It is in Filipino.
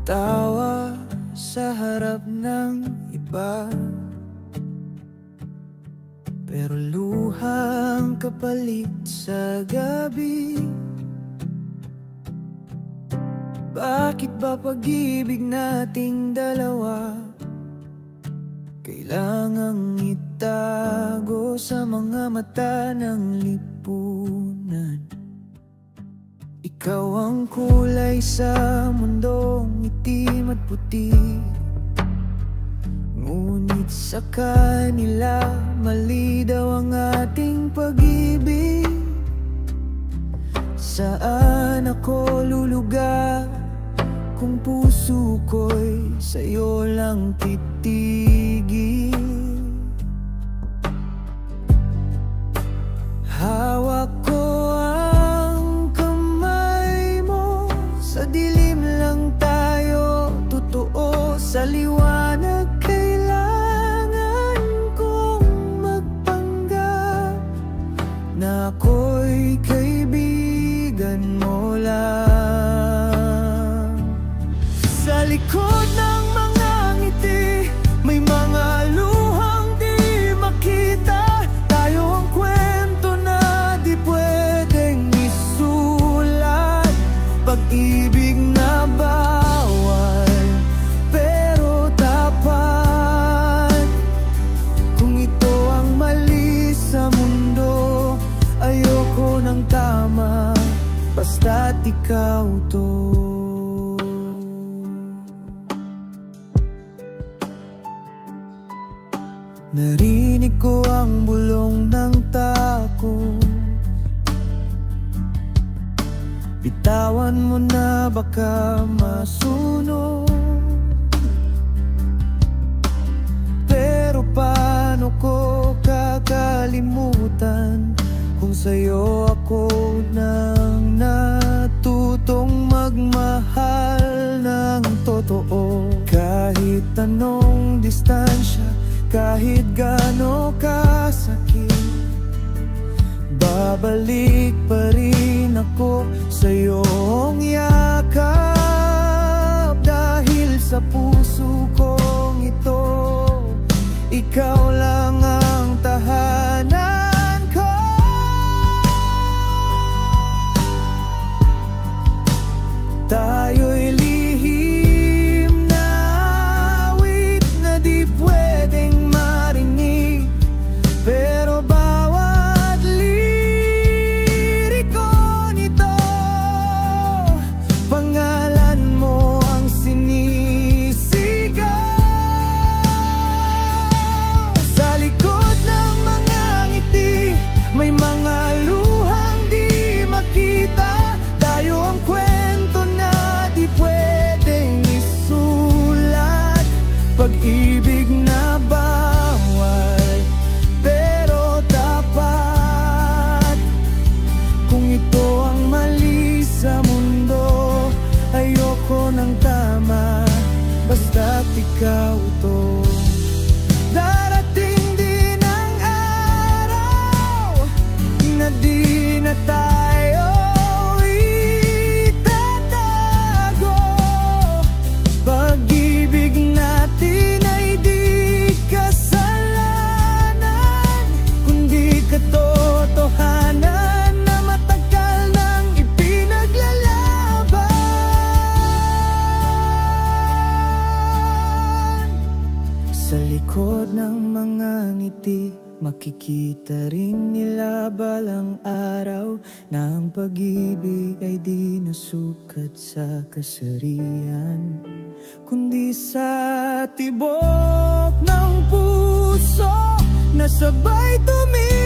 Tawa sa harap ng iba, pero luhang kapalit sa gabi. Bakit ba pag-ibig nating dalawa kailangang itago sa mga mata ng lipunan? Ikaw ang kulay sa mundong itim at puti, ngunit sa kanila mali daw ang ating pag-ibig. Saan ako lulugar kung puso ko'y sa'yo lang titigil? Hawak ko ang kamay mo, sa dilim lang tayo totoo, sa liwanag kailangan kong magpanggap na ako'y kaibigan mo lang. Sa likod ng mga ngiti, may mga luhang di makita. Tayo ang kwento na di pwedeng isulat, pag-ibig na bawal pero tapat. Kung ito ang mali sa mundo, ayoko ng tama, basta't ikaw to. Narinig ko ang bulong ng tako, bitawan mo na baka masunog. Pero paano ko kakalimutan kung sa'yo ako nang natutong magmahal ng totoo? Kahit anong distansya, kahit gaano kasakit, babalik pa rin ako sa iyong yakap. Dahil sa puso kong ito, ikaw lang ang tahanan ko. Tayo'y lihim na awit na di pwedeng marinig, pero bawat liriko nito, pangalan mo ang sinisigaw. Sa likod ng mga ngiti, may mga luhang di makita. Tayo ang kwento na di pwedeng isulat, pag-ibig na bawal pero tapat. Kung ito ang mali sa mundo, ayoko ng tama, basta't ikaw to. Darating din ang araw na di na tayo itatago. Pag-ibig natin ay di kasalanan, kundi katotohanan na matagal nang ipinaglalaban. Sa likod ng mga ngiti, makikita rin nila balang araw na ang pag-ibig ay di nasukat sa kasarian, kundi sa tibok ng puso na sabay tumibig.